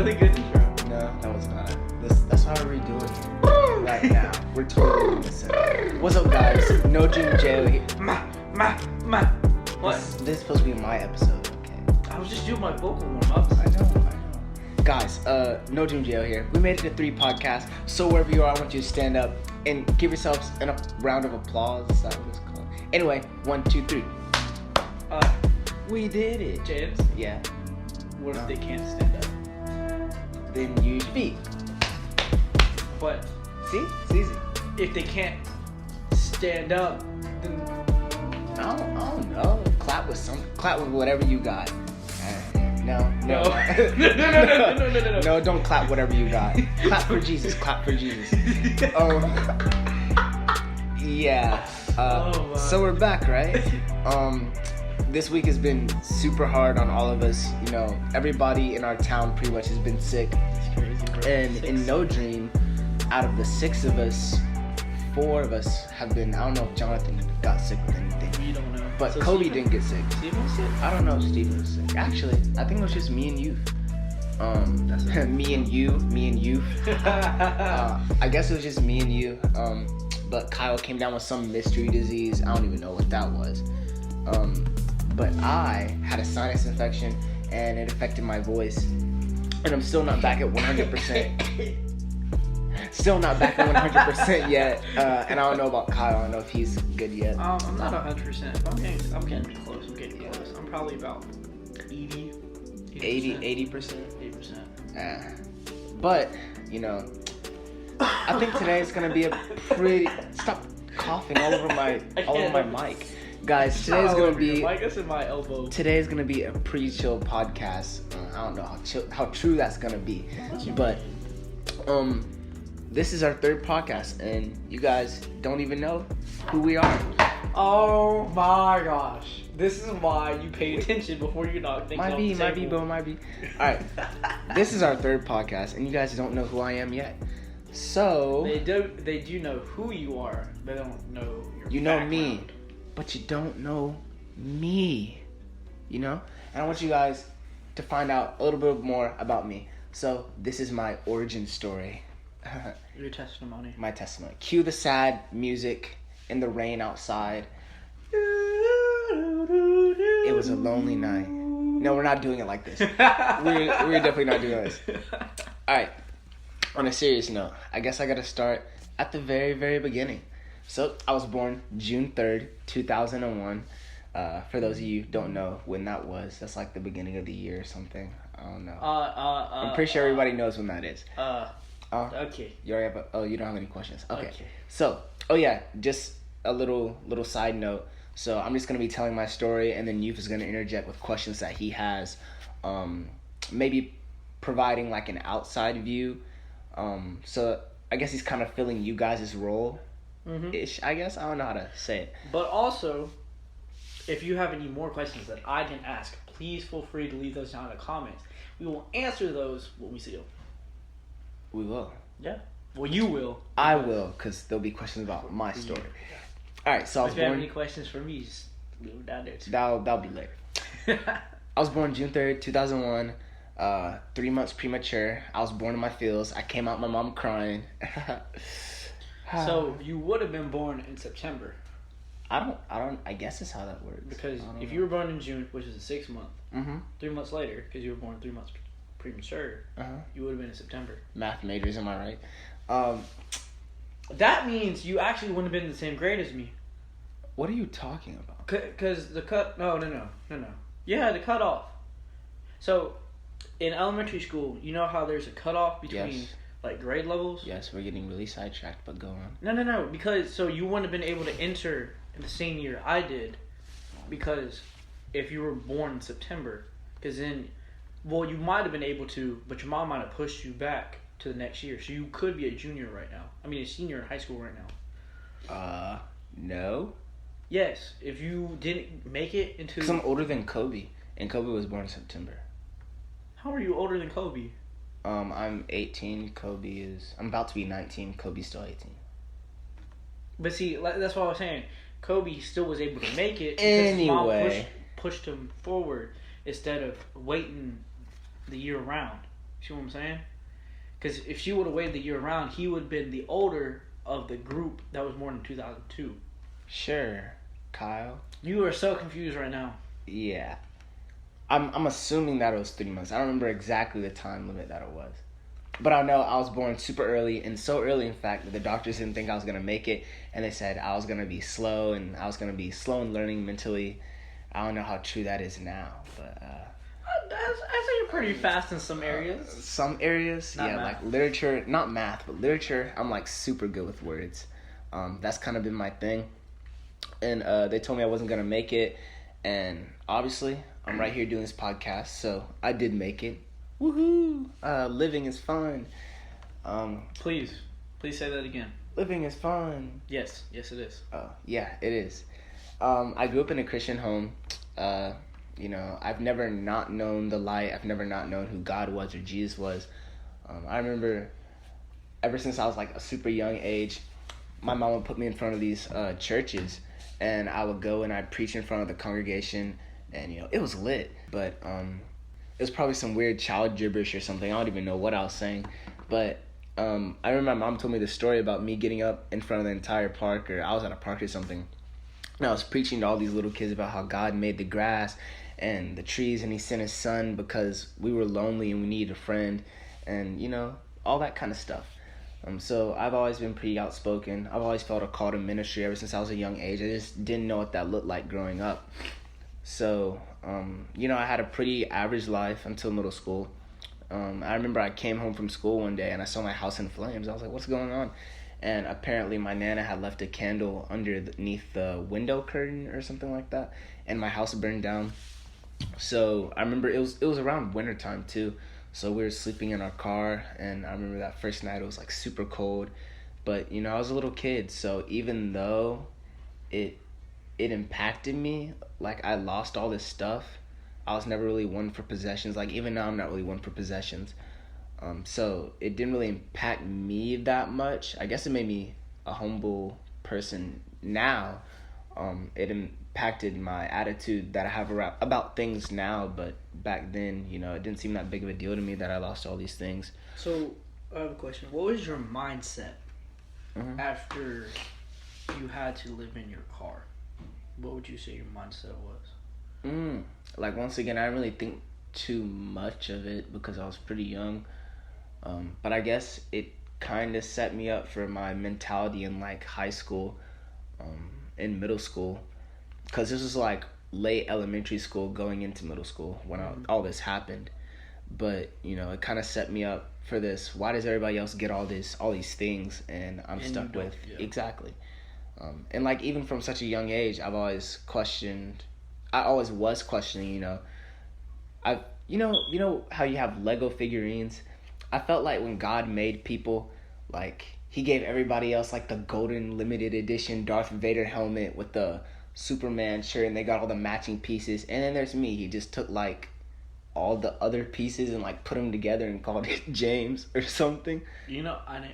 really good intro. No, that was not. That's how we're redoing it right now. We're totally doing this. What's up, guys? NoDream Jail here. What? This is supposed to be my episode, okay? I was just doing my vocal warm-ups. I know. Guys, NoDream Jail here. We made it to 3 podcasts. So wherever you are, I want you to stand up and give yourselves a round of applause. Is that what it's called? Anyway, 1, 2, 3. We did it. James? Yeah. What if they can't stand up? Then use feet. But See? It's easy. if they can't stand up, then I don't know. Clap with whatever you got. No. no. No, don't clap whatever you got. Clap for Jesus. Clap for Jesus. Yeah. So we're back, right? This week has been super hard on all of us. You know, everybody in our town pretty much has been sick. It's crazy, bro. And in NoDream, out of the 6 of us, 4 of us have been. I don't know if Jonathan got sick with anything. We don't know. But So Kobe Steven? didn't get sick. Steven was sick? I don't know if Steven was sick. Actually, I think it was just me and you. That's me and you. I guess it was just me and you. But Kyle came down with some mystery disease. I don't even know what that was. But I had a sinus infection and it affected my voice. And I'm still not back at 100%. Still not back at 100% yet. And I don't know about Kyle. I don't know if he's good yet. I'm not 100%, but I'm getting close. I'm probably about 80%. 80%. But, you know, I think today is going to be a pretty... Stop coughing all over my mic. Guys, today's going to be... I guess in my elbow. Today is going to be a pretty chill podcast. I don't know how true that's going to be. But, this is our 3rd podcast, and you guys don't even know who we are. Oh my gosh. This is why you pay attention before you knock things off the table. Might be. Alright. This is our 3rd podcast, and you guys don't know who I am yet. So... They do know who you are. They don't know your You know background. me, but you don't know me. You know? And I want you guys to find out a little bit more about me. So, this is my origin story. Your testimony. My testimony. Cue the sad music in the rain outside. It was a lonely night. No, we're not doing it like this. We're definitely not doing this. Alright. On a serious note, I guess I gotta start at the very, very beginning. So, I was born June 3rd, 2001. For those of you who don't know when that was, that's like the beginning of the year or something. I don't know. I'm pretty sure everybody knows when that is. Okay. You already have you don't have any questions. Okay. Okay. So, just a little side note. So, I'm just going to be telling my story, and then Youth is going to interject with questions that he has. Maybe providing like an outside view. So, I guess he's kind of filling you guys' role. Ish, I guess. I don't know how to say it. But also, if you have any more questions that I didn't ask, please feel free to leave those down in the comments. We will answer those when we see them. We will. Yeah. Well, you will. I will, because there'll be questions about my story. Alright, so I was If you have born... any questions for me, just leave them down there too. That'll be later. I was born June 3rd, 2001. 3 months premature. I was born in my feels. I came out my mom crying. So, you would have been born in September. I guess that's how that works. Because if you were born in June, which is the 6th month, 3 months later, because you were born 3 months premature, you would have been in September. Math majors, am I right? That means you actually wouldn't have been in the same grade as me. What are you talking about? Because the cut... No. Yeah, the cutoff. So, in elementary school, you know how there's a cutoff between, like, grade levels? Yes, we're getting really sidetracked, but go on. No. Because, so you wouldn't have been able to enter in the same year I did. Because if you were born in September, because then... Well, you might have been able to, but your mom might have pushed you back to the next year. So you could be a junior right now. I mean, a senior in high school right now. No. Yes, if you didn't make it into... Because I'm older than Kobe, and Kobe was born in September. How are you older than Kobe? I'm 18, Kobe is... I'm about to be 19, Kobe's still 18. But see, that's what I was saying. Kobe still was able to make it because Anyway. his mom pushed him forward instead of waiting the year round. See what I'm saying? Because if she would have waited the year around, he would have been the older of the group that was born in 2002. Sure, Kyle. You are so confused right now. Yeah. I'm assuming that it was 3 months. I don't remember exactly the time limit that it was. But I know I was born super early, and so early, in fact, that the doctors didn't think I was going to make it, and they said I was going to be slow, and I was going to be slow in learning mentally. I don't know how true that is now, but... I'd say you're pretty fast in some areas. Some areas, Not yeah, math. like literature, not math, but literature, I'm like super good with words. That's kind of been my thing. And they told me I wasn't going to make it, and obviously, I'm right here doing this podcast, so I did make it. Woohoo! Living is fun. Please say that again. Living is fun. Yes, it is. Yeah, it is. I grew up in a Christian home. You know, I've never not known the light. I've never not known who God was or Jesus was. I remember ever since I was like a super young age, my mom would put me in front of these churches, and I would go and I'd preach in front of the congregation, and, you know, it was lit. But it was probably some weird child gibberish or something. I don't even know what I was saying. But I remember my mom told me the story about me getting up in front of the entire park, or I was at a park or something, and I was preaching to all these little kids about how God made the grass and the trees, and he sent his son because we were lonely and we needed a friend, and, you know, all that kind of stuff. So I've always been pretty outspoken. I've always felt a call to ministry ever since I was a young age. I just didn't know what that looked like growing up. So, you know, I had a pretty average life until middle school. I remember I came home from school one day and I saw my house in flames. I was like, what's going on? And apparently my Nana had left a candle underneath the window curtain or something like that, and my house burned down. So I remember it was around wintertime too. So we were sleeping in our car, and I remember that first night it was like super cold. But, you know, I was a little kid, so even though it impacted me, like I lost all this stuff, I was never really one for possessions. Like even now I'm not really one for possessions. So it didn't really impact me that much. I guess it made me a humble person now. It impacted my attitude that I have about things now, but back then, you know, it didn't seem that big of a deal to me that I lost all these things. So, I have a question. What was your mindset after you had to live in your car? What would you say your mindset was? Like, once again, I didn't really think too much of it because I was pretty young. But I guess it kind of set me up for my mentality in, like, high school, in middle school. Because this was, like, late elementary school going into middle school when all this happened. But, you know, it kind of set me up for this. Why does everybody else get all these things and I'm stuck with? Yeah. Exactly. And, like, even from such a young age, I always was questioning, you know. You know how you have Lego figurines? I felt like when God made people, like, he gave everybody else, like, the golden limited edition Darth Vader helmet with the Superman shirt, and they got all the matching pieces. And then there's me. He just took, like, all the other pieces and, like, put them together and called it James or something. You know, I'm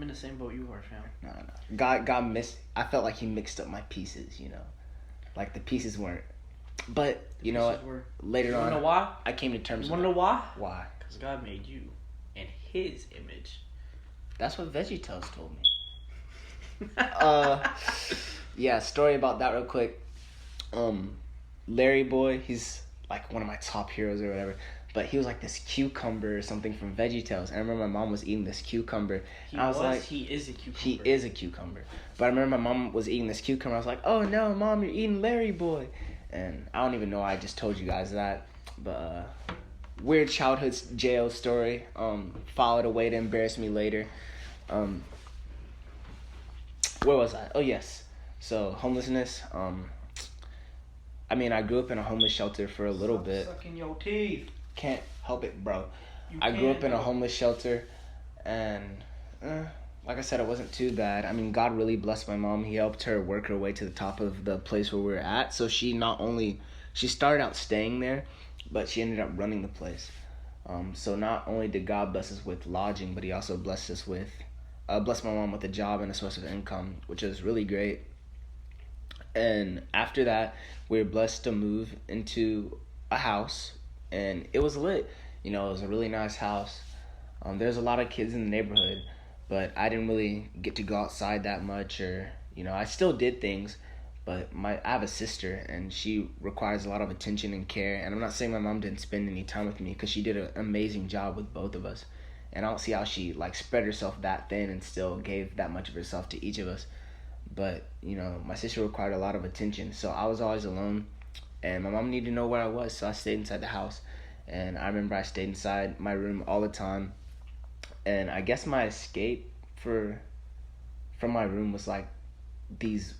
in the same boat you are, fam. No. God I felt like he mixed up my pieces, you know. Like, the pieces weren't. But, you know what? Later on, you know why? I came to terms with it. You want to know why? Why? Because God made you in his image. That's what VeggieTales told me. Yeah, story about that real quick. Larry Boy, he's like one of my top heroes or whatever. But he was like this cucumber or something from VeggieTales. I remember my mom was eating this cucumber. He is a cucumber. He is a cucumber. But I remember my mom was eating this cucumber. I was like, oh no, Mom, you're eating Larry Boy. And I don't even know I just told you guys that. But weird childhood jail story. Filed away to embarrass me later. Where was I? Oh yes. So homelessness. I mean, I grew up in a homeless shelter for a little bit. Sucking your teeth. Can't help it, bro. I grew up in a homeless shelter, and like I said, it wasn't too bad. I mean, God really blessed my mom. He helped her work her way to the top of the place where we were at. So she started out staying there, but she ended up running the place. So not only did God bless us with lodging, but he also blessed my mom with a job and a source of income, which is really great. And after that, we were blessed to move into a house, and it was lit. It was a really nice house. There's a lot of kids in the neighborhood, but I didn't really get to go outside that much, or I still did things, but I have a sister, and she requires a lot of attention and care. And I'm not saying my mom didn't spend any time with me, because she did an amazing job with both of us. And I don't see how she spread herself that thin and still gave that much of herself to each of us. But my sister required a lot of attention, so I was always alone, and my mom needed to know where I was, so I stayed inside the house. And I remember I stayed inside my room all the time. And I guess my escape from my room was these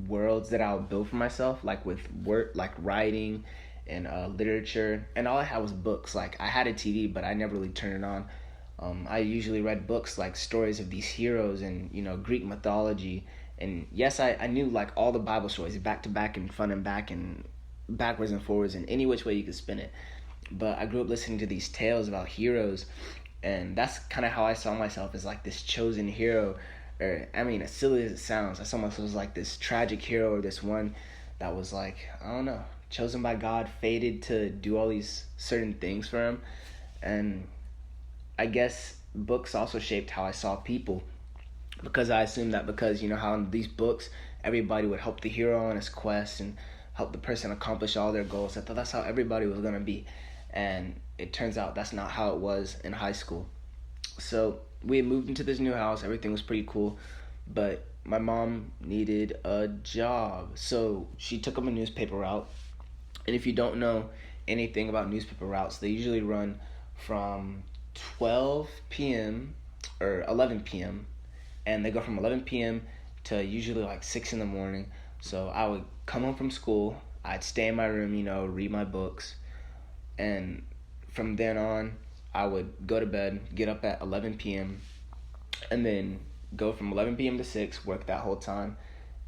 worlds that I would build for myself, with work, writing and literature. And all I had was books. I had a TV, but I never really turned it on. I usually read books stories of these heroes and Greek mythology. And yes, I knew all the Bible stories back to back and front and back and backwards and forwards and any which way you could spin it. But I grew up listening to these tales about heroes, and that's kind of how I saw myself, as this chosen hero. Or, as silly as it sounds, I saw myself as this tragic hero, or this one that was I don't know, chosen by God, fated to do all these certain things for him. And I guess books also shaped how I saw people, because I assumed that because how in these books everybody would help the hero on his quest and help the person accomplish all their goals. I thought that's how everybody was going to be. And it turns out that's not how it was in high school. So we had moved into this new house. Everything was pretty cool. But my mom needed a job. So she took up a newspaper route. And if you don't know anything about newspaper routes, they usually run from 12 p.m. or 11 p.m. And they go from 11 p.m. to usually 6 in the morning. So I would come home from school. I'd stay in my room, read my books. And from then on, I would go to bed, get up at 11 p.m., and then go from 11 p.m. to 6, work that whole time,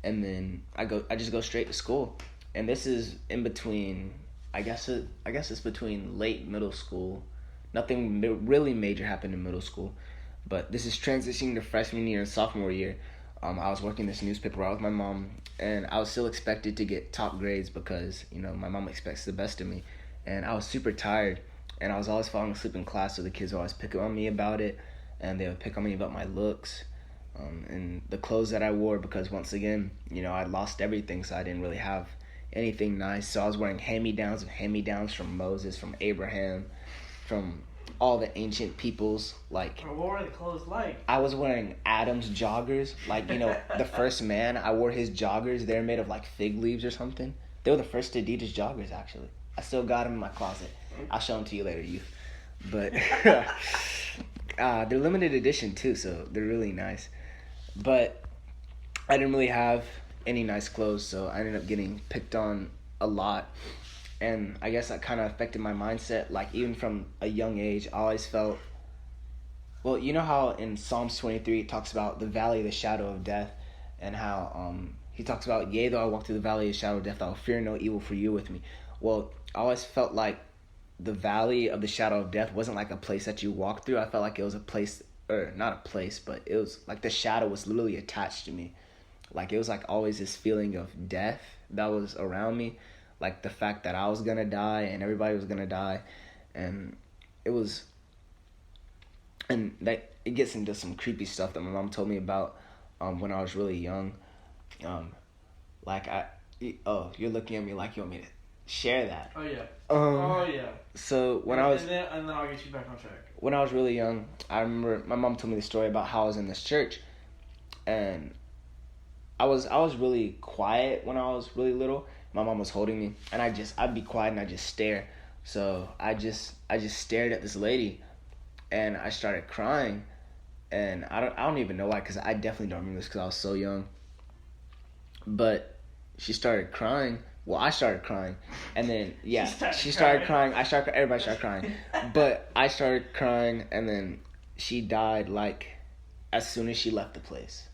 and then I just go straight to school. And this is in between, I guess it's between late middle school. Nothing really major happened in middle school, but this is transitioning to freshman year and sophomore year. I was working this newspaper route with my mom, and I was still expected to get top grades because, my mom expects the best of me. And I was super tired, and I was always falling asleep in class, so the kids would always pick on me about it, and they would pick on me about my looks and the clothes that I wore, because once again, I'd lost everything, so I didn't really have anything nice. So I was wearing hand-me-downs from Moses, from Abraham, from all the ancient peoples. What were the clothes like? I was wearing Adam's joggers, the first man. I wore his joggers. They're made of fig leaves or something. They were the first Adidas joggers, actually. I still got them in my closet. I'll show them to you later, youth. But they're limited edition too, so they're really nice. But I didn't really have any nice clothes, so I ended up getting picked on a lot. And I guess that kind of affected my mindset. Even from a young age, I always felt... Well, you know how in Psalms 23 it talks about the valley of the shadow of death, and how he talks about, yea, though I walk through the valley of the shadow of death, I will fear no evil, for you with me. Well, I always felt like the valley of the shadow of death wasn't a place that you walk through. I felt like it was a place, or not a place, but it was the shadow was literally attached to me. It was always this feeling of death that was around me. The fact that I was going to die and everybody was going to die. And it was, and that it gets into some creepy stuff that my mom told me about when I was really young. You're looking at me like you want me to share that. Oh yeah. Yeah. So when I was, and then I'll get you back on track. When I was really young, I remember my mom told me the story about how I was in this church, and I was really quiet when I was really little. My mom was holding me, and I'd be quiet and I'd just stare. So I just stared at this lady, and I started crying, and I don't even know why, because I definitely don't remember this because I was so young. But she started crying. Well, I started crying, and then she started crying. Everybody started crying, but I started crying, and then she died as soon as she left the place.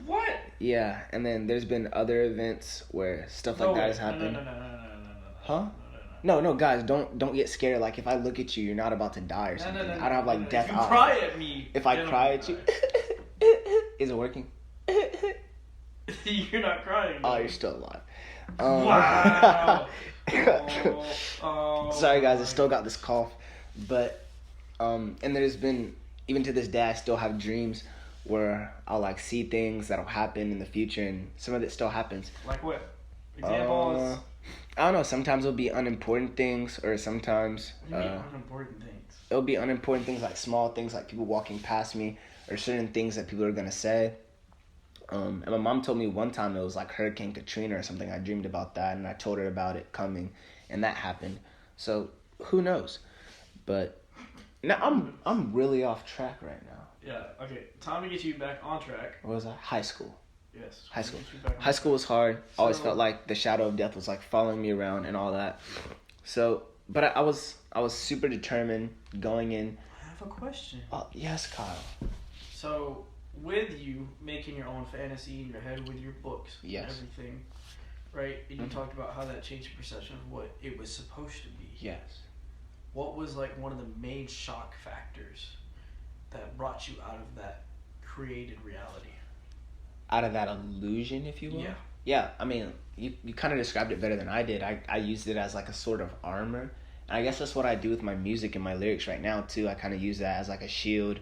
What? Yeah, and then there's been other events where stuff like that has happened. No. Huh? No, guys, don't get scared. If I look at you, you're not about to die or something. I don't have death eyes. If you cry at me. If I cry at you, is it working? You're not crying. Oh, you're still alive. Wow. Sorry, guys, I still got this cough. But and there's been, even to this day, I still have dreams where I'll like see things that'll happen in the future, and some of it still happens. Like what? Examples? I don't know. Sometimes it'll be unimportant things, or sometimes What do you mean unimportant things? it'll be unimportant things, like small things, like people walking past me, or certain things that people are gonna say. And my mom told me one time it was like Hurricane Katrina or something. I dreamed about that, and I told her about it coming, and that happened. So who knows? But now I'm really off track right now. Yeah. Okay. Time to get you back on track. What was that? High school. Yes. High school. High school was hard. Always felt like the shadow of death was like following me around and all that. So, but I was super determined going in. I have a question. Oh yes, Kyle. So, with you making your own fantasy in your head with your books, yes, and everything, right? And you talked about how that changed your perception of what it was supposed to be. Yes. What was like one of the main shock factors that brought you out of that created reality? Out of that illusion, if you will? Yeah. Yeah, I mean, you kind of described it better than I did. I used it as like a sort of armor. And I guess that's what I do with my music and my lyrics right now, too. I kind of use that as like a shield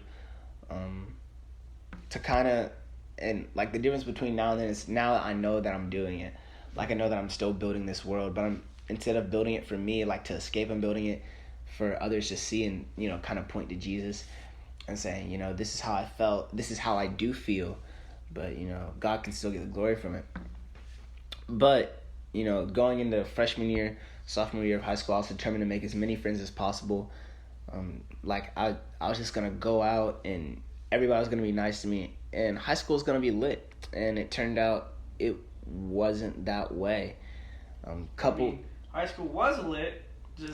to kind of... And like the difference between now and then is now I know that I'm doing it. Like I know that I'm still building this world, but instead of building it for me, like to escape, I'm building it for others to see and, you know, kind of point to Jesus and saying, you know, this is how I felt, this is how I do feel, but, you know, God can still get the glory from it. But, you know, going into freshman year, sophomore year of high school, I was determined to make as many friends as possible. Like, I was just going to go out and everybody was going to be nice to me, and high school was going to be lit, and it turned out it wasn't that way. High school was lit,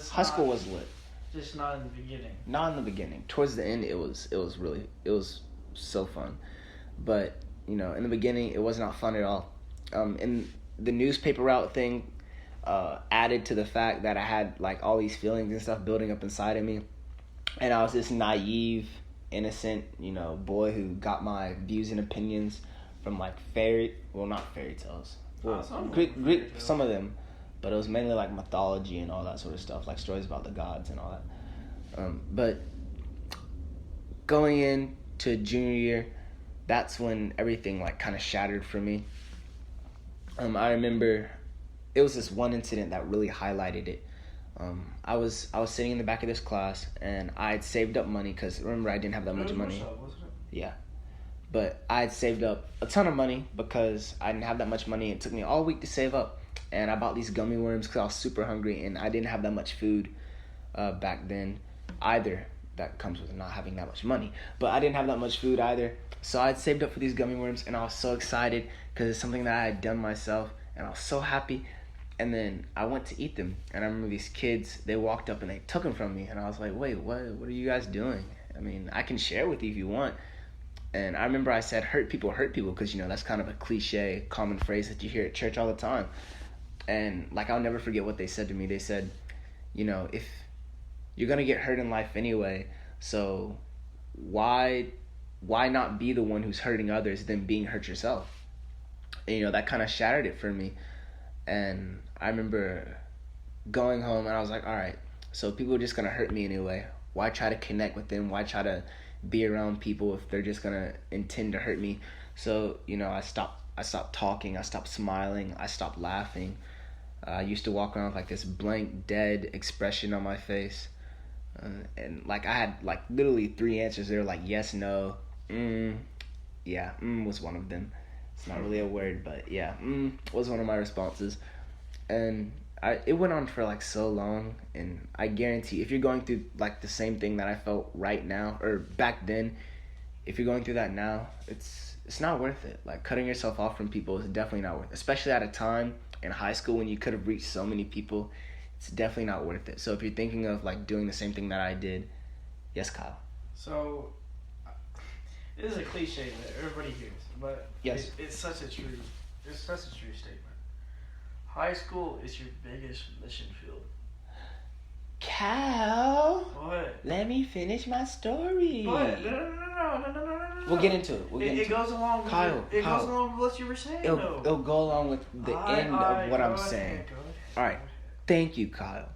school was lit. Just not in the beginning. Not in the beginning. Towards the end, it was so fun. But, you know, in the beginning, it was not fun at all. And the newspaper route thing added to the fact that I had, like, all these feelings and stuff building up inside of me. And I was this naive, innocent, you know, boy who got my views and opinions from, like, not fairy tales. Well, Greek, some of them. But it was mainly like mythology and all that sort of stuff, like stories about the gods and all that. But going into junior year, that's when everything like kind of shattered for me. I remember it was this one incident that really highlighted it. I was sitting in the back of this class, and I had saved up money because remember I didn't have that much money. Yeah. But I had saved up a ton of money because I didn't have that much money. It took me all week to save up. And I bought these gummy worms because I was super hungry, and I didn't have that much food back then either. That comes with not having that much money. But I didn't have that much food either. So I had saved up for these gummy worms, and I was so excited because it's something that I had done myself, and I was so happy. And then I went to eat them, and I remember these kids, they walked up and they took them from me, and I was like, wait, what are you guys doing? I mean, I can share with you if you want. And I remember I said, hurt people, because, you know, that's kind of a cliche, common phrase that you hear at church all the time. And, like, I'll never forget what they said to me. They said, you know, if you're going to get hurt in life anyway, so why not be the one who's hurting others than being hurt yourself? And, you know, that kind of shattered it for me. And I remember going home, and I was like, all right, so people are just going to hurt me anyway. Why try to connect with them? Why try to be around people if they're just going to intend to hurt me? So, you know, I stopped talking, I stopped smiling, I stopped laughing. I used to walk around with like this blank, dead expression on my face. And like I had like literally 3 answers. They were like yes, no, yeah, was one of them. It's not really a word, but yeah, was one of my responses. And it went on for like so long, and I guarantee if you're going through like the same thing that I felt right now, or back then, if you're going through that now, it's not worth it. Like cutting yourself off from people is definitely not worth it, especially at a time in high school when you could have reached so many people. It's definitely not worth it. So if you're thinking of like doing the same thing that I did, yes, Kyle. So it is a cliche that everybody hears, but yes, it's such a true statement. High school is your biggest mission field. Cal, what? Let me finish my story. What? No. We'll get into it. It goes along. Kyle, it goes along with what you were saying. It'll go along with the end of what I'm saying. All right. Thank you, Kyle.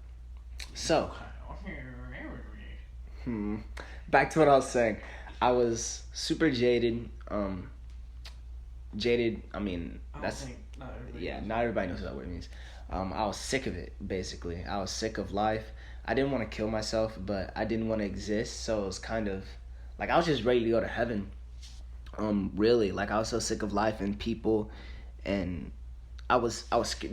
So, Back to what I was saying. I was super jaded. Jaded. I mean, I don't that's think not everybody yeah. knows. Not everybody knows what that word means. I was sick of it. Basically, I was sick of life. I didn't want to kill myself, but I didn't want to exist. So it was kind of like I was just ready to go to heaven. Really, like I was so sick of life and people, and I was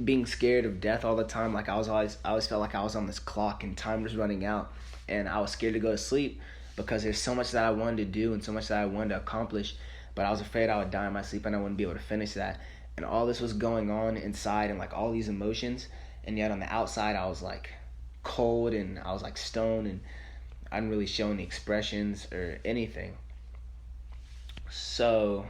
being scared of death all the time. Like I always felt like I was on this clock and time was running out, and I was scared to go to sleep because there's so much that I wanted to do and so much that I wanted to accomplish, but I was afraid I would die in my sleep and I wouldn't be able to finish that. And all this was going on inside and like all these emotions, and yet on the outside I was like cold and I was like stoned and I didn't really show any expressions or anything. So,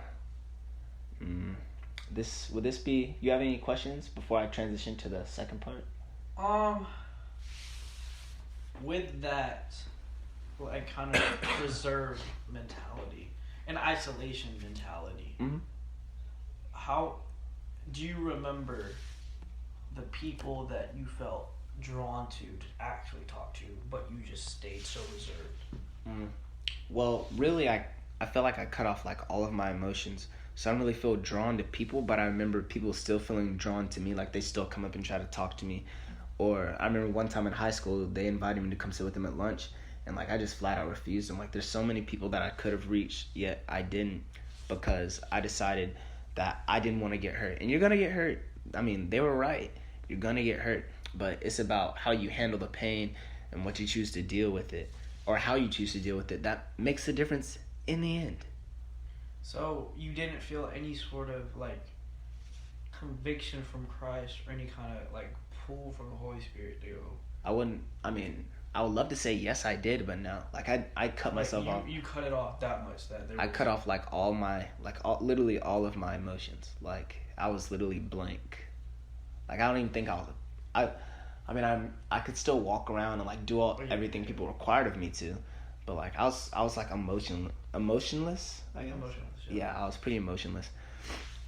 would this be? You have any questions before I transition to the second part? With that, like kind of reserved mentality and isolation mentality. Mm-hmm. How do you remember the people that you felt drawn to actually talk to, but you just stayed so reserved? Well, really, I felt like I cut off like all of my emotions. So I don't really feel drawn to people, but I remember people still feeling drawn to me, like they still come up and try to talk to me. Or I remember one time in high school, they invited me to come sit with them at lunch, and like I just flat out refused them. Like there's so many people that I could have reached, yet I didn't, because I decided that I didn't want to get hurt. And you're gonna get hurt. I mean, they were right. You're gonna get hurt, but it's about how you handle the pain and what you choose to deal with it, or how you choose to deal with it. That makes a difference in the end. So you didn't feel any sort of like conviction from Christ or any kind of like pull from the Holy Spirit to go? I would love to say yes I did, but no. Like I cut myself off. You cut it off that much that I cut off like literally all of my emotions. Like I was literally blank. Like I don't even think I could still walk around and like do everything people required of me to, but like I was like emotionless. I guess. Emotionless. Yeah, I was pretty emotionless.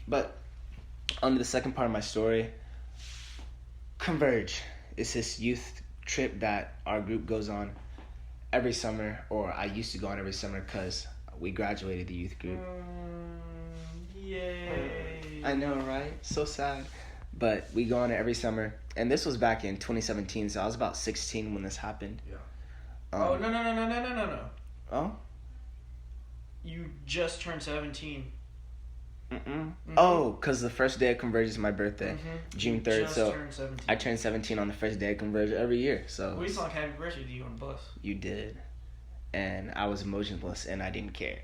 But on to the second part of my story, Converge. It's this youth trip that our group goes on every summer, or I used to go on every summer because we graduated the youth group. Yay! I know, right? So sad. But we go on it every summer, and this was back in 2017, so I was about 16 when this happened. Yeah. No. Oh? You just turned 17. Oh, because the first day of Converge is my birthday, June 3rd. Just so turned 17. I turned 17 on the first day of Converge every year. So We sung happy birthday to you on the bus. You did, and I was emotionless, and I didn't care.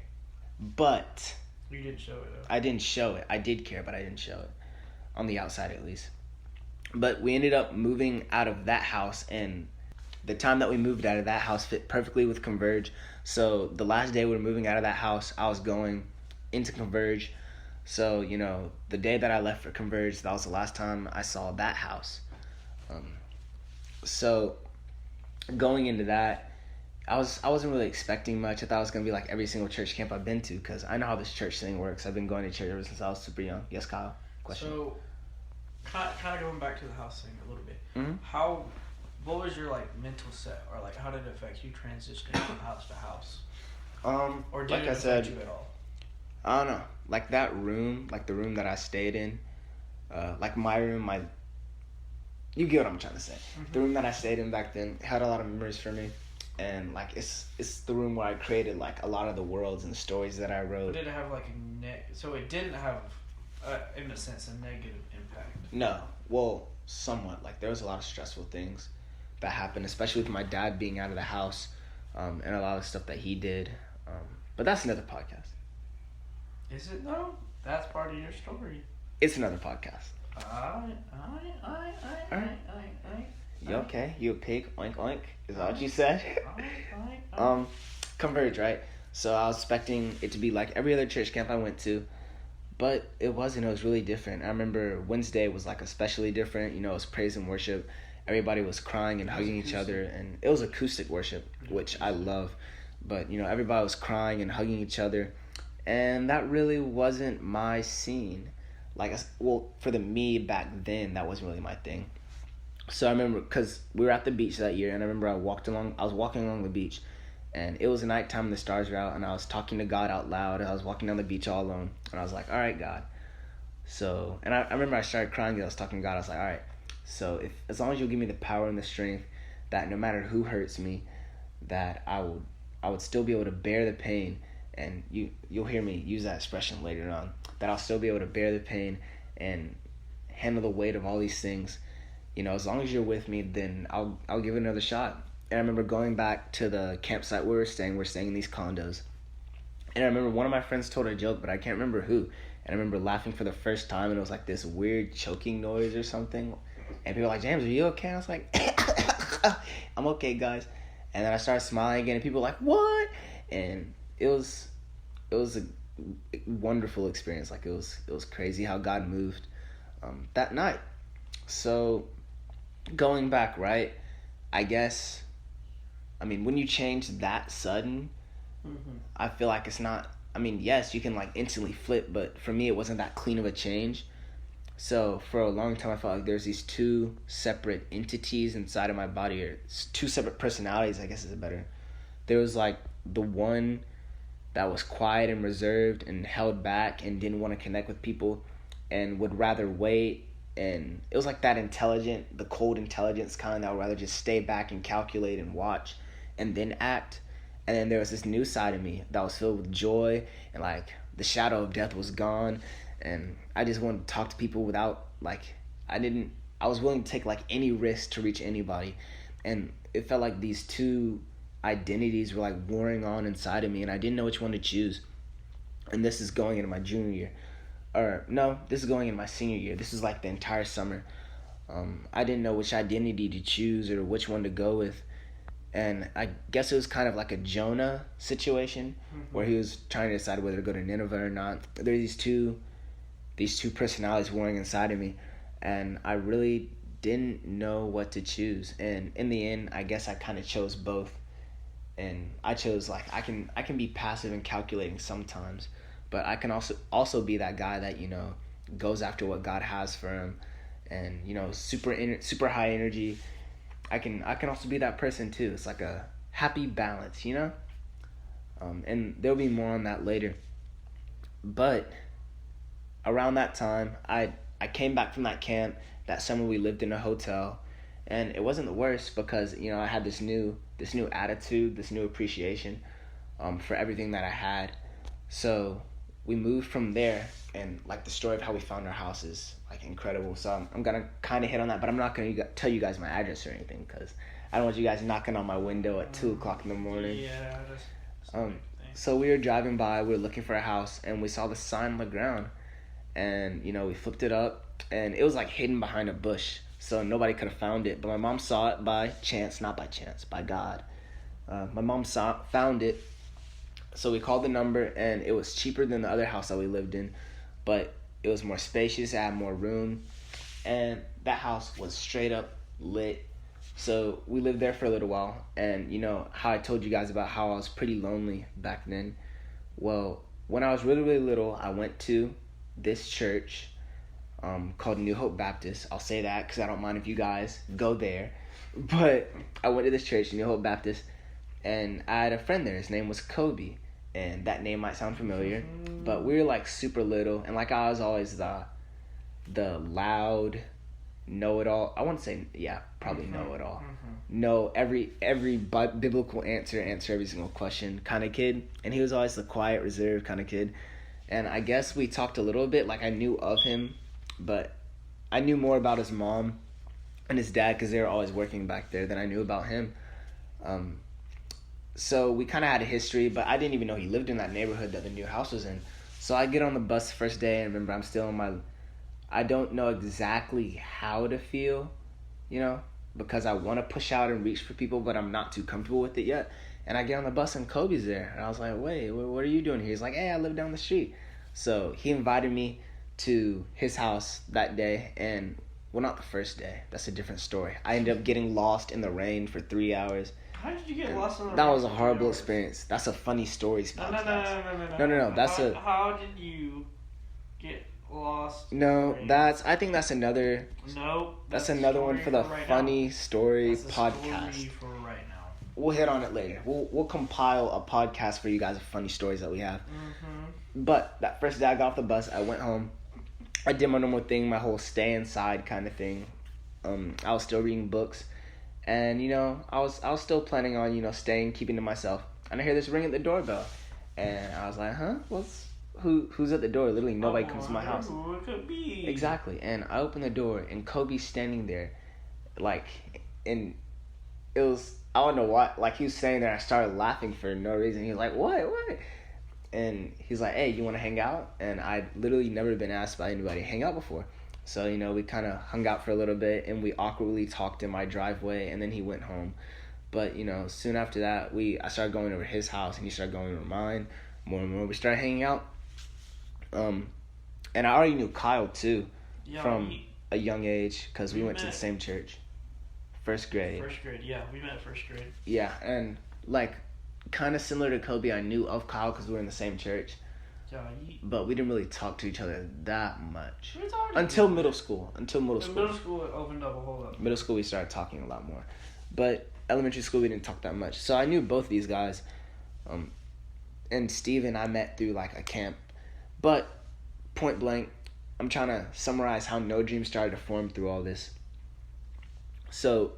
But You didn't show it though. I didn't show it. I did care, but I didn't show it, on the outside at least. But we ended up moving out of that house, and the time that we moved out of that house fit perfectly with Converge. So the last day we were moving out of that house, I was going into Converge. So, the day that I left for Converge, that was the last time I saw that house. So going into that, I wasn't really expecting much. I thought it was going to be like every single church camp I've been to, because I know how this church thing works. I've been going to church ever since I was super young. Yes, Kyle? Question? So, kind of going back to the house thing a little bit. Mm-hmm. What was your like mental set, or like how did it affect you transitioning from house to house? Or did like it I affect said, you at all? I don't know. Like that room, like the room that I stayed in, like my room, you get what I'm trying to say. The room that I stayed in back then had a lot of memories for me, and like it's the room where I created like a lot of the worlds and the stories that I wrote. But did it have like so it didn't have, in a sense, a negative impact? No, well, somewhat. Like there was a lot of stressful things that happened, especially with my dad being out of the house, and a lot of stuff that he did. But that's another podcast. Is it though? That's part of your story. It's another podcast. Alright. You okay? You a pig? Oink oink? Is that what you said? Converge, right? So I was expecting it to be like every other church camp I went to, but it wasn't. It was really different. I remember Wednesday was like especially different. It was praise and worship. Everybody was crying and hugging each other, and it was acoustic worship, which I love. But everybody was crying and hugging each other. And that really wasn't my scene. For me back then, that wasn't really my thing. So I remember, because we were at the beach that year, and I remember I was walking along the beach, And it was nighttime, the stars were out, and I was talking to God out loud. I was walking down the beach all alone, and I was like, all right, God. So, and I remember I started crying because I was talking to God. I was like, all right, so as long as you'll give me the power and the strength that no matter who hurts me, that I would still be able to bear the pain, and you'll hear me use that expression later on, that I'll still be able to bear the pain and handle the weight of all these things. As long as you're with me, then I'll give it another shot. And I remember going back to the campsite where we're staying in these condos. And I remember one of my friends told a joke, but I can't remember who. And I remember laughing for the first time, and it was like this weird choking noise or something. And people were like, James, are you okay? I was like, I'm okay, guys. And then I started smiling again, and people were like, what? And it was a wonderful experience. Like, it was crazy how God moved that night. So, going back, right, I guess, when you change that sudden, I feel like it's not, yes, you can like instantly flip, but for me it wasn't that clean of a change. So for a long time I felt like there's these two separate entities inside of my body, or two separate personalities, I guess is better. There was like the one that was quiet and reserved and held back and didn't want to connect with people and would rather wait. And it was like that the cold intelligence kind that would rather just stay back and calculate and watch and then act. And then there was this new side of me that was filled with joy, and like the shadow of death was gone, and I just wanted to talk to people without I was willing to take like any risk to reach anybody. And it felt like these two identities were like warring on inside of me, and I didn't know which one to choose. And this is going into my junior year. Or no, this is going into my senior year. This is like the entire summer. I didn't know which identity to choose or which one to go with. And I guess it was kind of like a Jonah situation, where he was trying to decide whether to go to Nineveh or not. There are these two personalities warring inside of me, and I really didn't know what to choose. And in the end, I guess I kind of chose both. And I chose like I can be passive and calculating sometimes, but I can also be that guy that goes after what God has for him, and super high energy. I can also be that person too. It's like a happy balance, and there'll be more on that later. But around that time, I came back from that camp. That summer we lived in a hotel, and it wasn't the worst because I had this new attitude, this new appreciation for everything that I had. So we moved from there, and like the story of how we found our house is like incredible. So I'm gonna kind of hit on that, but I'm not gonna tell you guys my address or anything because I don't want you guys knocking on my window at 2:00 in the morning. Yeah. So we were driving by, we were looking for a house, and we saw the sign on the ground, and we flipped it up, and it was like hidden behind a bush, so nobody could have found it. But my mom saw it by chance, not by chance, by God. My mom found it. So we called the number, and it was cheaper than the other house that we lived in, but it was more spacious, it had more room, and that house was straight up lit. So we lived there for a little while, and how I told you guys about how I was pretty lonely back then. Well, when I was really, really little, I went to this church called New Hope Baptist. I'll say that because I don't mind if you guys go there. But I went to this church, New Hope Baptist, and I had a friend there. His name was Kobe, and that name might sound familiar, but we were like super little, and like I was always the loud know-it-all. I wouldn't say, probably know-it-all. Know every biblical answer every single question kind of kid, and he was always the quiet, reserved kind of kid. And I guess we talked a little bit, like I knew of him, but I knew more about his mom and his dad because they were always working back there than I knew about him. So we kind of had a history, but I didn't even know he lived in that neighborhood that the new house was in. So I get on the bus the first day, and remember I'm still in I don't know exactly how to feel, because I want to push out and reach for people, but I'm not too comfortable with it yet. And I get on the bus, and Kobe's there, and I was like, wait, what are you doing here? He's like, hey, I live down the street. So he invited me to his house that day, and well, not the first day. That's a different story. I ended up getting lost in the rain for 3 hours. How did you get lost in the rain? That was a horrible experience. That's a funny stories podcast. No. How did you get lost? No, I think that's another. No, that's another one for the funny story podcast. Story for right now. we'll hit on it later. We'll compile a podcast for you guys of funny stories that we have. But that first day I got off the bus, I went home. I did my normal thing, my whole stay inside kind of thing. I was still reading books, and I was still planning on staying, keeping to myself. And I hear this ring at the doorbell, and I was like, huh? Who's at the door? Literally nobody comes to my house. Who it could be? Exactly. And I opened the door, and Kobe's standing there, and it was, I don't know what, he was standing there. I started laughing for no reason. He was like, what? And he's like, hey, you want to hang out? And I'd literally never been asked by anybody to hang out before. So, we kind of hung out for a little bit, and we awkwardly talked in my driveway, and then he went home. But, soon after that, I started going over his house, and he started going over mine more and more. We started hanging out. And I already knew Kyle, too, from a young age, because we went to the same church. First grade, yeah. We met first grade. Yeah, and, kind of similar to Kobe, I knew of Kyle because we were in the same church. Yeah, but we didn't really talk to each other that much. Until middle school. Middle school, it opened up a whole lot. Middle school, we started talking a lot more. But elementary school, we didn't talk that much. So I knew both these guys. And Steven, I met through, a camp. But, point blank, I'm trying to summarize how NoDream started to form through all this. So,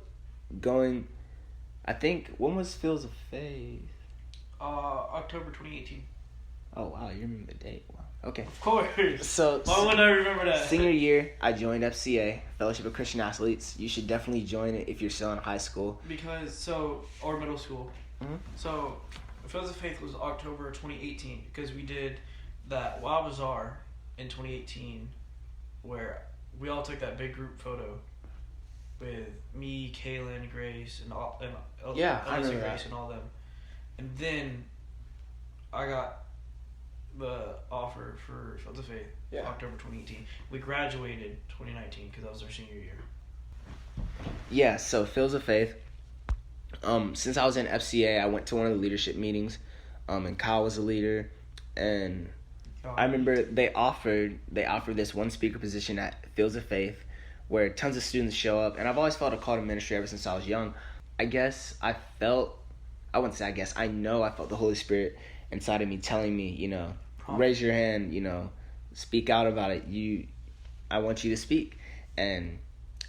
I think, when was Fields of Faith? October 2018. Oh, wow, you remember the date. Wow. Okay. Of course. So, why would I remember that? Senior year, I joined FCA, Fellowship of Christian Athletes. You should definitely join it if you're still in high school. Or middle school. Mm-hmm. So, Fields of Faith was October 2018 because we did that Wow Bazaar in 2018 where we all took that big group photo with me, Kaylin, Grace, and all, and I remember Grace that. and all them. And then I got the offer for Fields of Faith October 2018. We graduated 2019 because that was our senior year. Yeah, so Fields of Faith. Since I was in FCA, I went to one of the leadership meetings, and Kyle was a leader, and I remember they offered this one speaker position at Fields of Faith, where tons of students show up, and I've always felt a call to ministry ever since I was young. I know I felt the Holy Spirit inside of me telling me, raise your hand, speak out about it. I want you to speak. And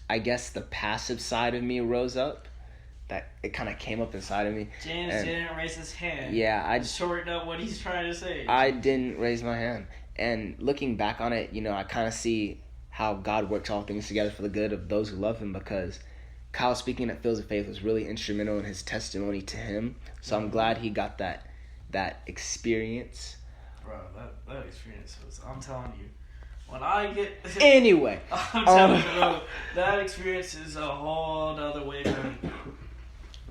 I guess the passive side of me rose up. That it kind of came up inside of me. James didn't raise his hand. Yeah, I shorten up what he's trying to say. I didn't raise my hand. And looking back on it, I kind of see how God works all things together for the good of those who love him, because Kyle speaking at Fields of Faith was really instrumental in his testimony to him. So I'm glad he got that experience. Bro, that experience was, I'm telling you, when I get... Anyway. I'm telling you, bro, that experience is a whole other way for me.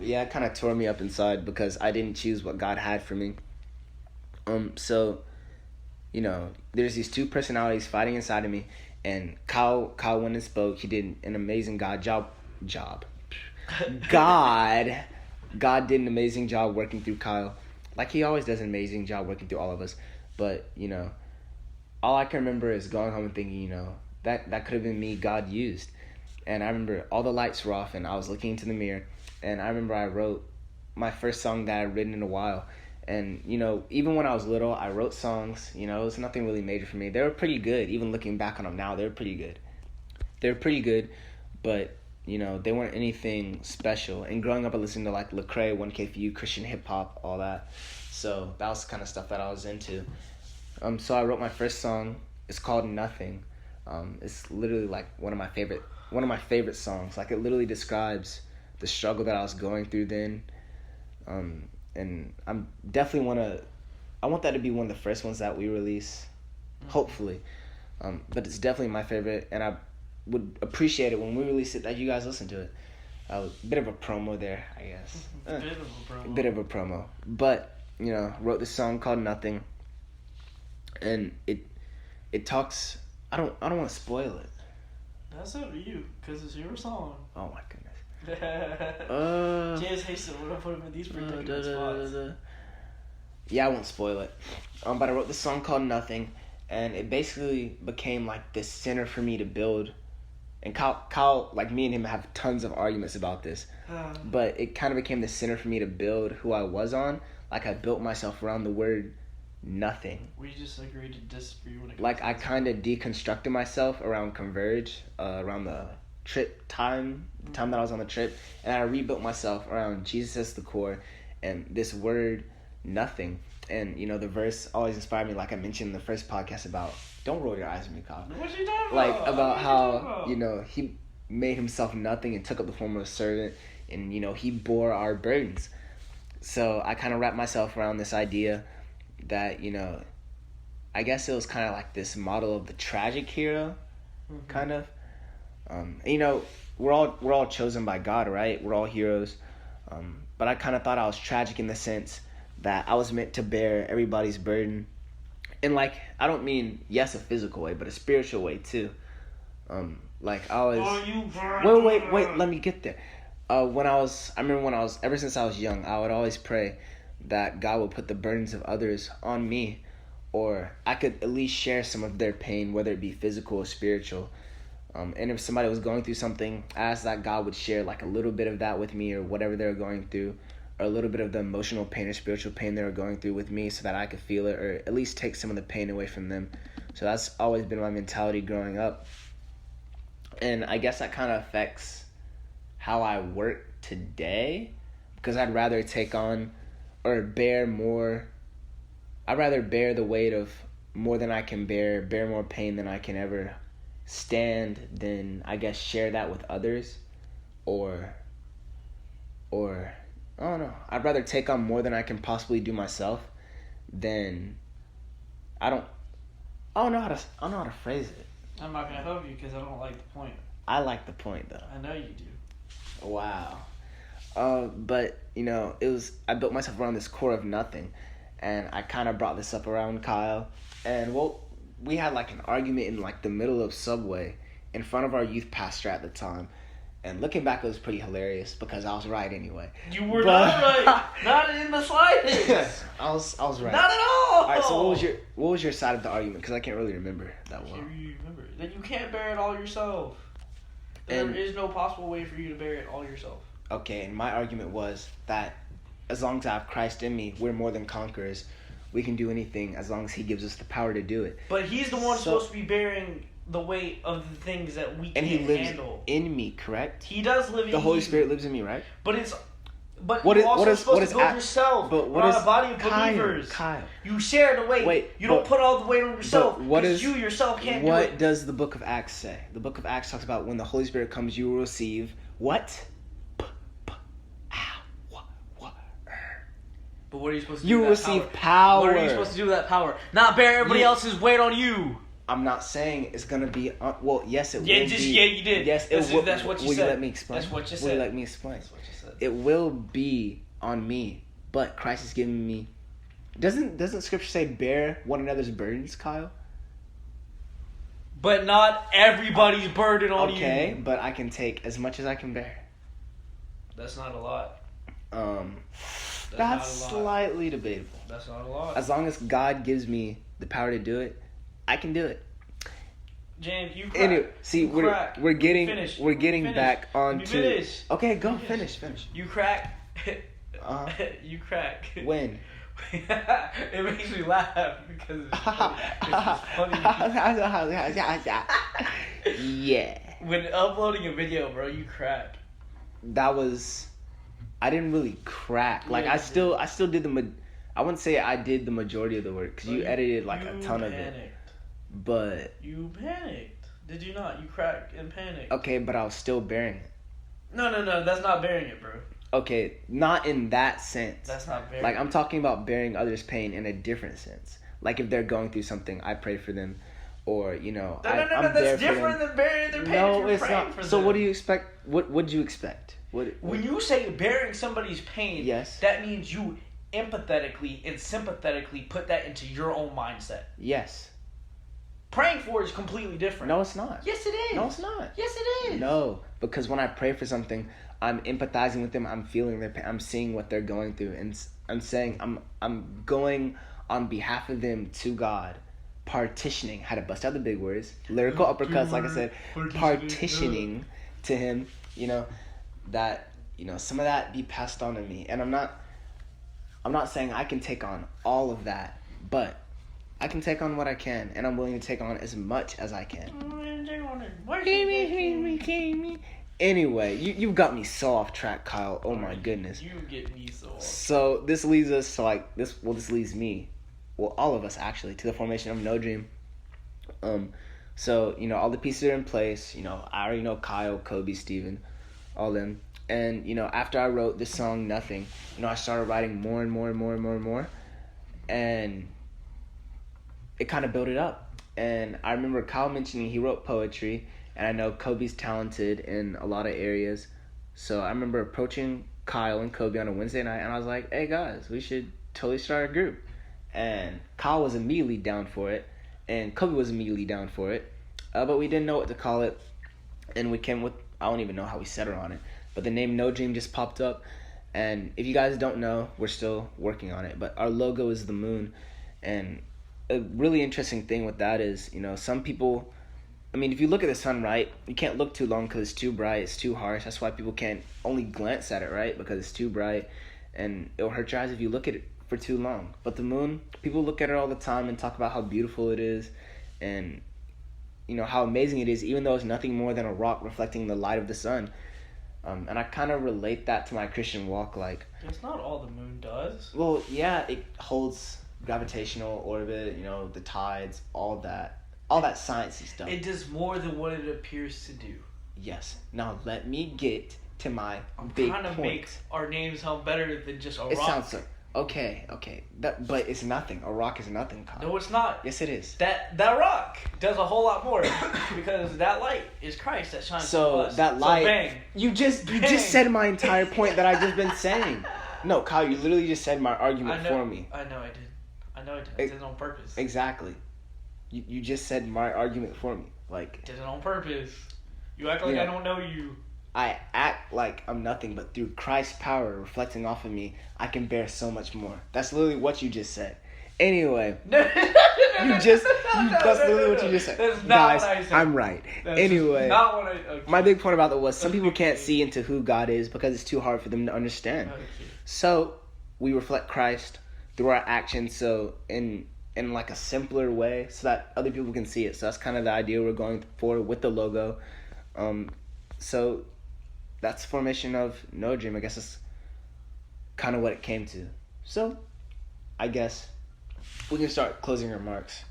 Yeah, it kind of tore me up inside because I didn't choose what God had for me. So, there's these two personalities fighting inside of me, and Kyle went and spoke. He did an amazing job. God did an amazing job working through Kyle. Like he always does an amazing job working through all of us. But, all I can remember is going home and thinking, that could have been me God used. And I remember all the lights were off and I was looking into the mirror, and I remember I wrote my first song that I'd written in a while. And, even when I was little, I wrote songs. It was nothing really major for me. They were pretty good. Even looking back on them now, they were pretty good. But, they weren't anything special. And growing up, I listened to, Lecrae, 1K4U, Christian hip-hop, all that. So that was the kind of stuff that I was into. So I wrote my first song. It's called Nothing. It's literally, one of my favorite songs. It literally describes the struggle that I was going through then. And I'm definitely I want that to be one of the first ones that we release, hopefully. But it's definitely my favorite, and I would appreciate it when we release it that you guys listen to it. A bit of a promo there, I guess. Bit of a promo. But, wrote this song called Nothing, and it talks. I don't want to spoil it. That's up to you, because it's your song. Oh my goodness. James hates it when I put him in these particular spots. Yeah, I won't spoil it. But I wrote this song called Nothing, and it basically became this center for me to build. And Kyle, me and him have tons of arguments about this. but it kind of became the center for me to build who I was on. Like, I built myself around the word nothing. We just agreed to disagree when it comes Like, to I this. kind of deconstructed myself around Converge, around the trip time, the time that I was on the trip, and I rebuilt myself around Jesus as the core and this word nothing. And, you know, the verse always inspired me, like I mentioned in the first podcast, about, don't roll your eyes at me, Kyle. What you talking Like, about? about What you how, talking about? you know, he made himself nothing and took up the form of a servant, and, you know, he bore our burdens. So I kind of wrapped myself around this idea that, you know, I guess it was kind of like this model of the tragic hero, kind of. You know, we're all chosen by God, right? We're all heroes. But I kind of thought I was tragic in the sense that I was meant to bear everybody's burden. And, like, I don't mean, yes, a physical way, but a spiritual way, too. Like, I was... Wait, let me get there. I remember when I was, ever since I was young, I would always pray that God would put the burdens of others on me, or I could at least share some of their pain, whether it be physical or spiritual. And if somebody was going through something, I asked that God would share, like, a little bit of that with me, or whatever they were going through, or a little bit of the emotional pain or spiritual pain they were going through with me, so that I could feel it, or at least take some of the pain away from them. So that's always been my mentality growing up. And I guess that kind of affects how I work today, because I'd rather take on or bear more. I'd rather bear the weight of more than I can bear more pain than I can ever stand, than, I guess, share that with others, or I don't know. I'd rather take on more than I can possibly do myself than I don't know how to phrase it. I'm not gonna help you because I don't like the point. I like the point, though. I know you do. Wow. But, you know, I built myself around this core of nothing, and I kind of brought this up around Kyle, and, well, we had, like, an argument in, like, the middle of Subway in front of our youth pastor at the time, and looking back, it was pretty hilarious, because I was right anyway. You were not right. Not in the slightest. I was right. Not at all. All right, so what was your side of the argument? Because I can't really remember that well. You remember that you can't bear it all yourself. There is no possible way for you to bear it all yourself. Okay, and my argument was that as long as I have Christ in me, we're more than conquerors. We can do anything as long as he gives us the power to do it. But he's the one supposed to be bearing the weight of the things that we can't handle. And he lives in me, correct? He does live in you. The Holy Spirit lives in me, right? But you're also supposed to build yourself. But what is a body of believers? Kyle. You share the weight. Wait, you don't put all the weight on yourself because you yourself can't do it. What does the book of Acts say? The book of Acts talks about when the Holy Spirit comes, you will receive what? But what are you supposed to do You with that receive power. What are you supposed to do with that power? Not bear everybody else's weight on you. I'm not saying it's going to be... well, yes, it will be. Yeah, you did. Yes, it will. That's what you said. said. Will you let me explain? That's what you said. Will you let me explain? That's what you said. It will be on me, but Christ is giving me... Doesn't Scripture say bear one another's burdens, Kyle? But not everybody's burden on you. Okay, but I can take as much as I can bear. That's not a lot. That's slightly debatable. That's not a lot. As long as God gives me the power to do it, I can do it. James, you crack. Anyway, see, we're getting back onto. Okay, go finish. You crack. Uh-huh. You crack. When? It makes me laugh because it's funny. Yeah. When uploading a video, bro, you crack. That was. I didn't really crack. Like, yeah, I still did I wouldn't say I did the majority of the work because you edited like a ton of it. But you panicked. Did you not? You cracked and panicked. Okay, but I was still bearing it. No, that's not bearing it, bro. Okay, not in that sense. That's not bearing. Like, I'm talking about bearing others' pain in a different sense. Like, if they're going through something, I pray for them, or I'm that's there different for them. than bearing their pain. No, it's not. For so them. What do you expect? What would you expect? When you say bearing somebody's pain, yes, that means you empathetically and sympathetically put that into your own mindset. Yes. Praying for it is completely different. No, it's not. Yes, it is. No, it's not. Yes, it is. No, because when I pray for something, I'm empathizing with them. I'm feeling their pain. I'm seeing what they're going through, and I'm saying I'm going on behalf of them to God, partitioning. Had to bust out the big words, lyrical uppercuts, like I said, partitioning to Him. That some of that be passed on to me. And I'm not saying I can take on all of that, but I can take on what I can, and I'm willing to take on as much as I can. Anyway, you've got me so off track, Kyle. Oh my goodness. You get me so off. So this leads us to this leads me, all of us actually, to the formation of NoDream. So, all the pieces are in place. I already know Kyle, Kobe, Steven, all them. And, after I wrote this song, Nothing, I started writing more and more and more and more and more. And it kind of built it up. And I remember Kyle mentioning he wrote poetry. And I know Kobe's talented in a lot of areas. So I remember approaching Kyle and Kobe on a Wednesday night. And I was like, hey, guys, we should totally start a group. And Kyle was immediately down for it. And Kobe was immediately down for it. But we didn't know what to call it. And we came with, I don't even know how we settled on it. But the name NoDream just popped up. And if you guys don't know, we're still working on it. But our logo is the moon. And a really interesting thing with that is, some people, if you look at the sun, right, you can't look too long because it's too bright, it's too harsh. That's why people can't only glance at it, right, because it's too bright. And it'll hurt your eyes if you look at it for too long. But the moon, people look at it all the time and talk about how beautiful it is and, how amazing it is, even though it's nothing more than a rock reflecting the light of the sun. And I kind of relate that to my Christian walk. That's not all the moon does. Well, yeah, it holds gravitational orbit, the tides, all that sciencey stuff. It does more than what it appears to do. Yes. Now let me get to my I'm big trying to point. make our name sound better than just a It rock. sounds so. Okay. But it's nothing. A rock is nothing, Kyle. No, it's not. Yes, it is. That rock does a whole lot more because that light is Christ that shines through us. That light. So bang. You just said my entire point that I've just been saying. No, Kyle, you literally just said my argument for me. I know I did. I did it on purpose. Exactly. You just said my argument for me. Did it on purpose. You act like I don't know you. I act like I'm nothing, but through Christ's power reflecting off of me, I can bear so much more. That's literally what you just said. Anyway, that's literally what you just said. That's not Guys, what I said. I'm right. That's Anyway, not what I. Okay. my big point about that was some people can't see into who God is because it's too hard for them to understand. Okay. So we reflect Christ through our actions. So in a simpler way, so that other people can see it. So that's kind of the idea we're going for with the logo. So that's the formation of NoDream. I guess that's kind of what it came to. So I guess we can start closing remarks.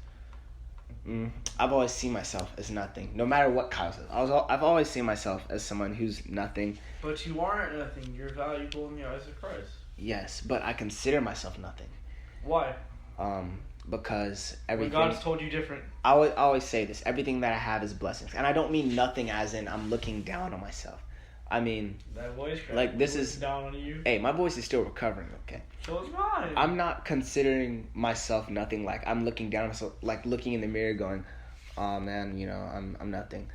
I've always seen myself as nothing, no matter what Kyle says. I've always seen myself as someone who's nothing. But you aren't nothing. You're valuable in the eyes of Christ. Yes, but I consider myself nothing. Why? Because everything. When God's told you different. I always say this. Everything that I have is blessings, and I don't mean nothing as in I'm looking down on myself. I mean, that voice crack. This is down on you. Hey, my voice is still recovering. Okay. So is mine. I'm not considering myself nothing. I'm looking down on myself, looking in the mirror, going, "Oh man, I'm nothing."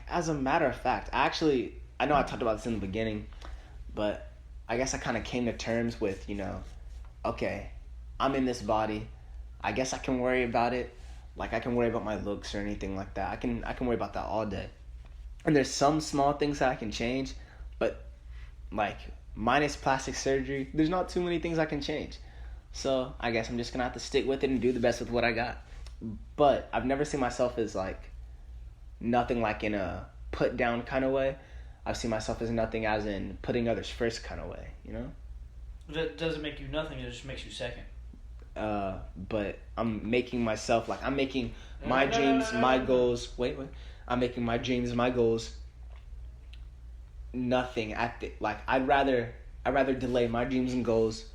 As a matter of fact, I know I talked about this in the beginning, but I guess I kind of came to terms with, okay, I'm in this body. I guess I can worry about it. I can worry about my looks or anything like that. I can worry about that all day. And there's some small things that I can change, but minus plastic surgery, there's not too many things I can change. So I guess I'm just gonna have to stick with it and do the best with what I got. But I've never seen myself as nothing in a put down kind of way. I've seen myself as nothing as in putting others first kind of way, That doesn't make you nothing, it just makes you second. But I'm making myself I'm making my dreams, my goals. Wait. I'm making my dreams, my goals. Nothing I'd rather delay my dreams and goals,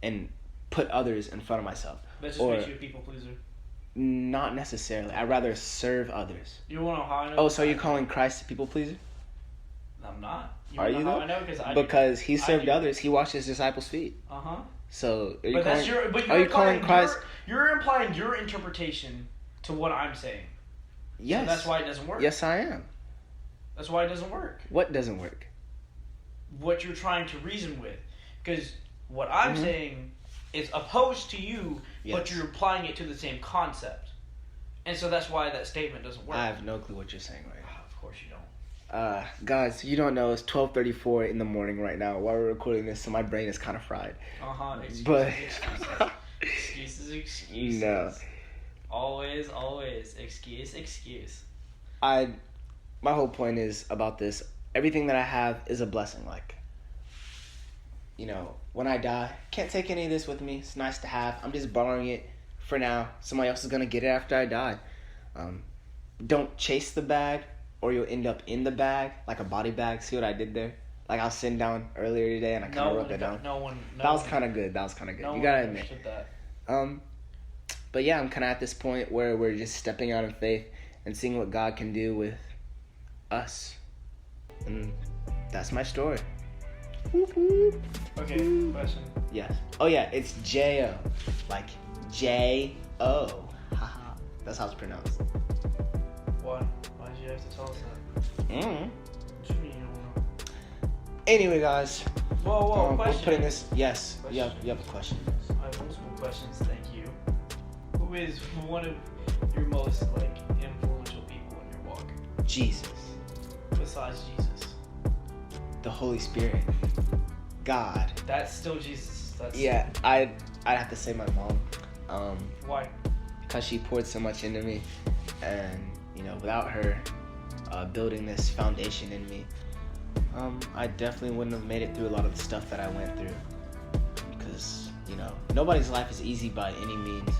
and put others in front of myself. That just makes you a people pleaser. Not necessarily. I'd rather serve others. You want to know how I know? Oh, so you're calling Christ a people pleaser? I'm not. Are you though? I know because he served others. He washed his disciples' feet. So are you calling Christ? You're implying your interpretation to what I'm saying. Yes. So that's why it doesn't work. Yes, I am. That's why it doesn't work. What doesn't work? What you're trying to reason with. Because what I'm saying is opposed to you, but you're applying it to the same concept. And so that's why that statement doesn't work. I have no clue what you're saying right now. Of course you don't. Guys, you don't know, it's 12:34 in the morning right now while we're recording this, so my brain is kind of fried. Excuses. No. Always. Excuse. My whole point is about this. Everything that I have is a blessing. Like, when I die, can't take any of this with me. It's nice to have. I'm just borrowing it for now. Somebody else is gonna get it after I die. Don't chase the bag, or you'll end up in the bag, like a body bag. See what I did there? Like, I was sitting down earlier today and I kind of wrote that down. That was kind of good. You gotta admit. That. But yeah, I'm kind of at this point where we're just stepping out in faith and seeing what God can do with us. And that's my story. Okay, question. Yes. Oh yeah, it's J-O. Like J-O. Haha. That's how it's pronounced. Why? Why did you have to tell us that? What you mean you don't know? Anyway, guys. Whoa, question. We're putting this. Yes. Question. You have a question. I have multiple questions, thank you. Who is one of your most, influential people in your walk? Jesus. Besides Jesus. The Holy Spirit. God. That's still Jesus. Yeah, I'd have to say my mom. Why? Because she poured so much into me, and without her building this foundation in me, I definitely wouldn't have made it through a lot of the stuff that I went through. Because nobody's life is easy by any means.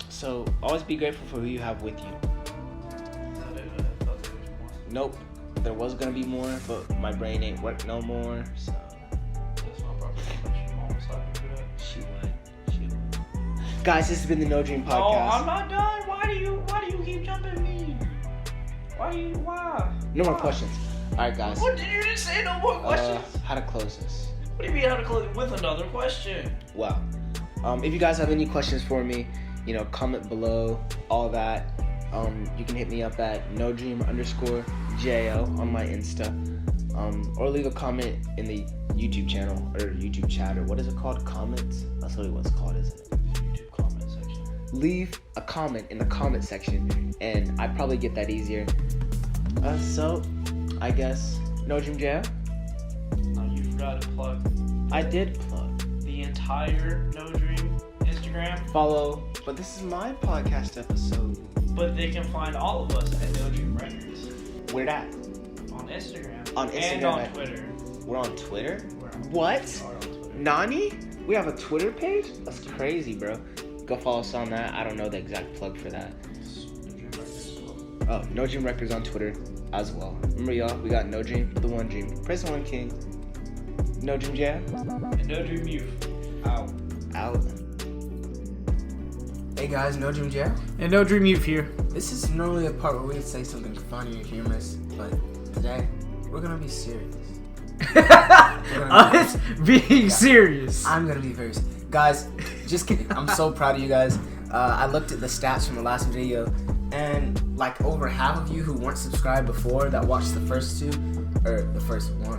So always be grateful for who you have with you. I thought there was more. Nope, there was gonna be more, but my brain ain't work no more. So That's not proper. Your mom was happy for that. she would. Guys, this has been the NoDream podcast. Oh, I'm not done. Why do you keep jumping me? Why? No more questions. All right, guys. What did you just say? No more questions? How to close this? What do you mean how to close it with another question? Well, if you guys have any questions for me, comment below, all that. You can hit me up at NoDream_JO on my Insta. Or leave a comment in the YouTube channel or YouTube chat, or what is it called? Comments? That's really what it's called, isn't it? YouTube comment section. Leave a comment in the comment section, and I'd probably get that easier. So, I guess, NoDream No, you forgot to plug. I did plug. The entire NoDream Instagram. Follow, but this is my podcast episode. But they can find all of us at NoDream Records. Where that? On Instagram. On Instagram. And on Twitter. We're on Twitter? We're on What? We are on Twitter. Nani? We have a Twitter page? That's crazy, bro. Go follow us on that. I don't know the exact plug for that. It's NoDream Records as well. Oh, NoDream Records on Twitter as well. Remember, y'all, we got NoDream, the one dream. Praise the one king. NoDream Jab. And NoDream Youth. Out. Hey guys, NoDream Jab. And NoDream Youth here. This is normally a part where we say something funny or humorous, but today we're gonna be serious. Us being serious. I'm gonna be very serious. Guys, just kidding. I'm so proud of you guys. I looked at the stats from the last video, and over half of you who weren't subscribed before that watched the first two, or the first one,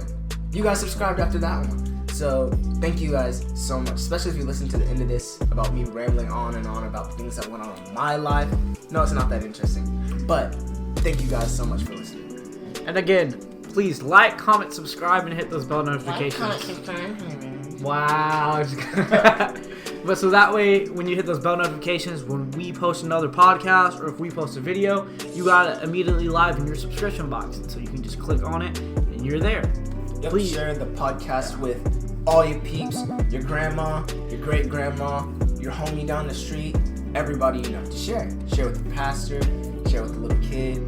you guys subscribed after that one. So thank you guys so much, especially if you listen to the end of this about me rambling on and on about things that went on in my life. No, it's not that interesting, but thank you guys so much for listening. And again, please like, comment, subscribe, and hit those bell notifications. Wow. But so that way, when you hit those bell notifications, when we post another podcast or if we post a video, you got it immediately live in your subscription box. And so you can just click on it and you're there. Yep, Please share the podcast with all your peeps, your grandma, your great grandma, your homie down the street, everybody you know. Just share it. Share with the pastor, share with the little kid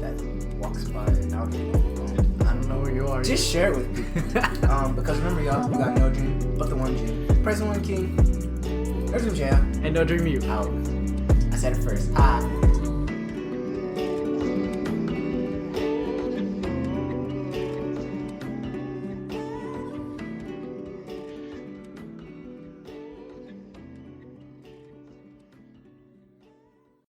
that walks by and out here. I don't know where you are. Just share it with people. Because remember, y'all, we got no dream but the one dream. Praise the one king. NoDream Jam. And NoDream Youth. Out. I said it first.